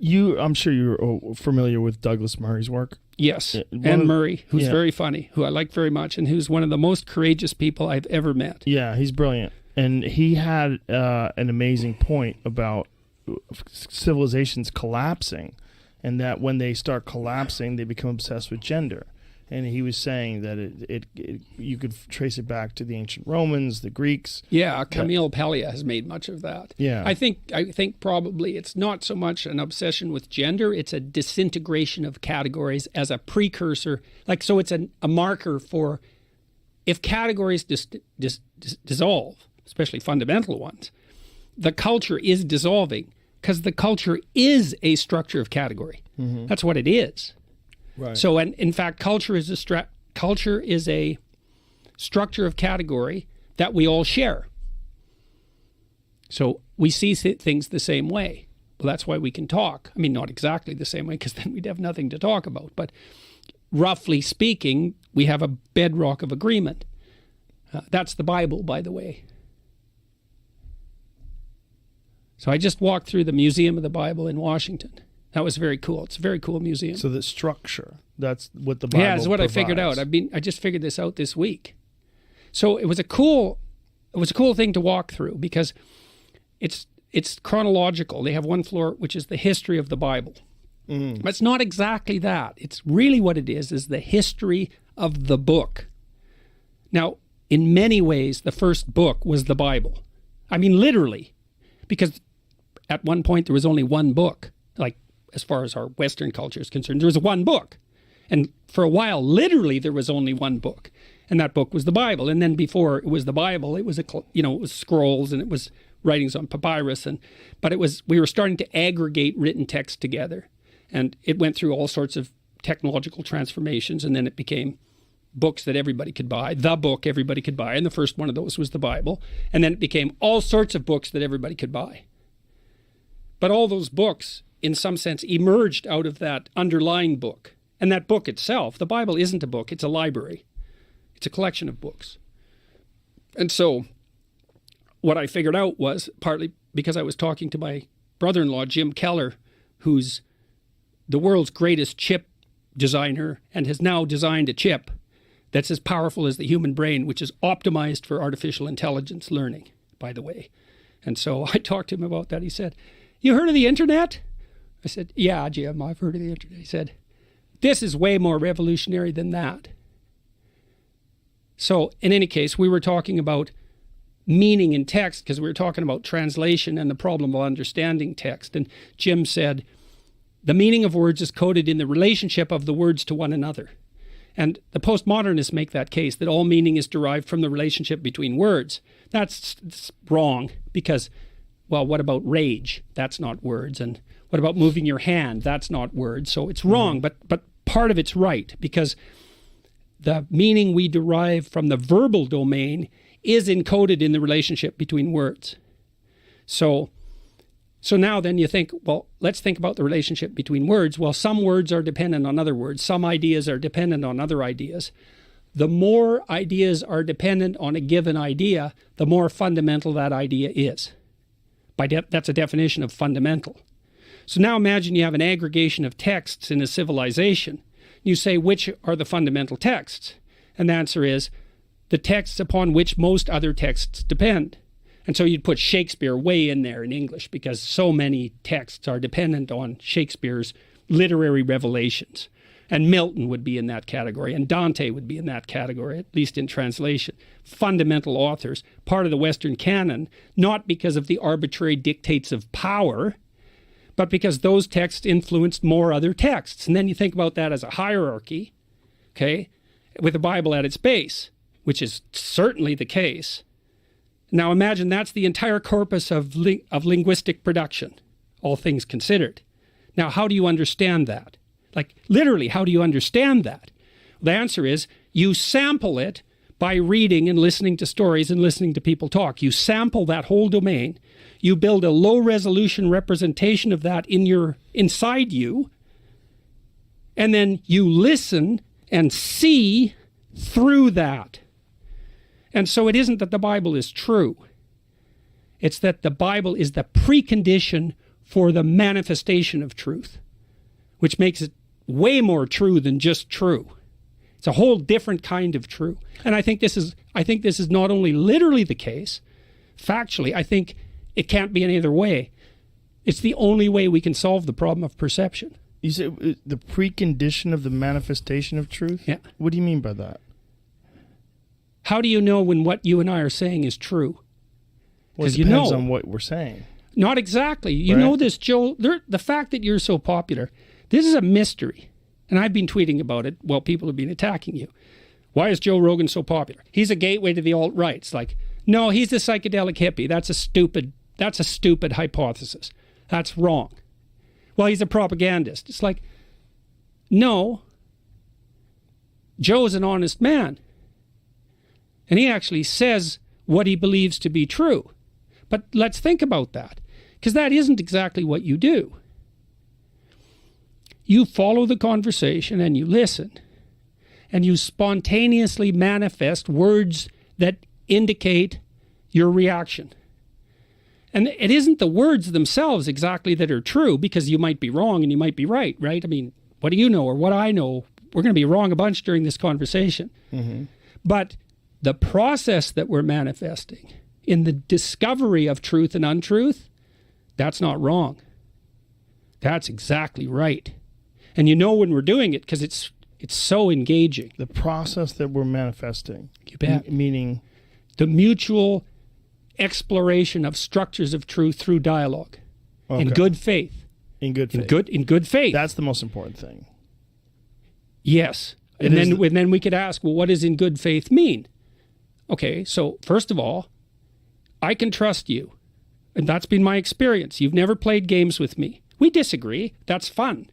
I'm sure you're familiar with Douglas Murray's work. Yes, and Murray, who's very funny, who I like very much, and who's one of the most courageous people I've ever met. Yeah, he's brilliant. And he had an amazing point about civilizations collapsing, and that when they start collapsing, they become obsessed with gender. And he was saying that it you could trace it back to the ancient Romans, the Greeks. Yeah, Camille Paglia has made much of that. Yeah, I think probably it's not so much an obsession with gender; it's a disintegration of categories as a precursor. Like, so it's a marker for if categories dissolve, especially fundamental ones, the culture is dissolving because the culture is a structure of category. Mm-hmm. That's what it is. Right. So, and in fact, culture is a structure of category that we all share. So we see things the same way. Well, that's why we can talk. I mean, not exactly the same way, because then we'd have nothing to talk about. But roughly speaking, we have a bedrock of agreement. That's the Bible, by the way. So I just walked through the Museum of the Bible in Washington. That was very cool. It's a very cool museum. So the structure, that's what the Bible it's what provides. I figured out. I just figured this out this week. So it was a cool thing to walk through because it's chronological. They have one floor which is the history of the Bible. Mm. But it's not exactly that. It's really what it is the history of the book. Now, in many ways, the first book was the Bible. I mean, literally, because at one point there was only one book. Like, as far as our Western culture is concerned, there was one book. And for a while, literally, there was only one book. And that book was the Bible. And then before it was the Bible, it was it was scrolls and it was writings on papyrus. But we were starting to aggregate written text together. And it went through all sorts of technological transformations. And then it became books that everybody could buy, the book everybody could buy. And the first one of those was the Bible. And then it became all sorts of books that everybody could buy. But all those books, in some sense, emerged out of that underlying book. And that book itself, the Bible isn't a book, it's a library. It's a collection of books. And so what I figured out was, partly because I was talking to my brother-in-law, Jim Keller, who's the world's greatest chip designer and has now designed a chip that's as powerful as the human brain, which is optimized for artificial intelligence learning, by the way. And so I talked to him about that. He said, "You heard of the internet?" I said, "Yeah, Jim, I've heard of the internet." He said, "This is way more revolutionary than that." So in any case, we were talking about meaning in text because we were talking about translation and the problem of understanding text. And Jim said, the meaning of words is coded in the relationship of the words to one another. And the postmodernists make that case, that all meaning is derived from the relationship between words. That's wrong because, well, what about rage? That's not words. And what about moving your hand? That's not words. So it's wrong, but part of it's right because the meaning we derive from the verbal domain is encoded in the relationship between words. So now then you think, well, let's think about the relationship between words. Well, some words are dependent on other words. Some ideas are dependent on other ideas. The more ideas are dependent on a given idea, the more fundamental that idea is. That's a definition of fundamental. So now imagine you have an aggregation of texts in a civilization. You say, which are the fundamental texts? And the answer is the texts upon which most other texts depend. And so you'd put Shakespeare way in there in English because so many texts are dependent on Shakespeare's literary revelations. And Milton would be in that category, and Dante would be in that category, at least in translation. Fundamental authors, part of the Western canon, not because of the arbitrary dictates of power, but because those texts influenced more other texts. And then you think about that as a hierarchy, okay, with the Bible at its base, which is certainly the case. Now imagine that's the entire corpus of linguistic production, all things considered. Now, how do you understand that? Like, literally, how do you understand that? The answer is you sample it by reading and listening to stories and listening to people talk. You sample that whole domain. You build a low-resolution representation of that inside you, and then you listen and see through that. And so it isn't that the Bible is true. It's that the Bible is the precondition for the manifestation of truth, which makes it way more true than just true. It's a whole different kind of true. And I think this is not only literally the case, factually, I think it can't be any other way. It's the only way we can solve the problem of perception. You say the precondition of the manifestation of truth? Yeah. What do you mean by that? How do you know when what you and I are saying is true? Well, it you depends know. on what we're saying. Not exactly. You Right. know this, Joe. The fact that you're so popular, this is a mystery. And I've been tweeting about it while people have been attacking you. Why is Joe Rogan so popular? He's a gateway to the alt-right. It's like, no, he's the psychedelic hippie. That's a stupid hypothesis. That's wrong. Well, he's a propagandist. It's like, no, Joe's an honest man. And he actually says what he believes to be true. But let's think about that, because that isn't exactly what you do. You follow the conversation and you listen, and you spontaneously manifest words that indicate your reaction. And it isn't the words themselves exactly that are true, because you might be wrong and you might be right, right? I mean, what do you know or what I know? We're going to be wrong a bunch during this conversation. Mm-hmm. But the process that we're manifesting in the discovery of truth and untruth, that's not wrong. That's exactly right. And you know when we're doing it because it's so engaging. The process that we're manifesting. You bet. Meaning? The mutual exploration of structures of truth through dialogue. Okay. In good faith. In good faith. In good faith. That's the most important thing. Yes. And then we could ask, well, what does in good faith mean? Okay, so first of all, I can trust you. And that's been my experience. You've never played games with me. We disagree. That's fun.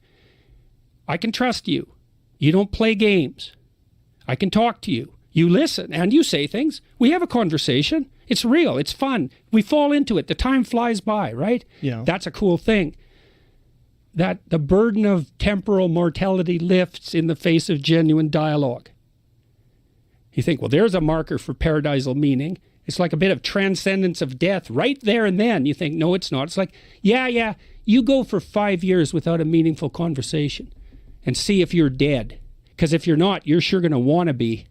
I can trust you. You don't play games. I can talk to you. You listen and you say things. We have a conversation. It's real. It's fun. We fall into it. The time flies by, right? Yeah. That's a cool thing. That the burden of temporal mortality lifts in the face of genuine dialogue. You think, well, there's a marker for paradisal meaning. It's like a bit of transcendence of death right there and then. You think, no, it's not. It's like, yeah, you go for 5 years without a meaningful conversation and see if you're dead. Because if you're not, you're sure going to want to be.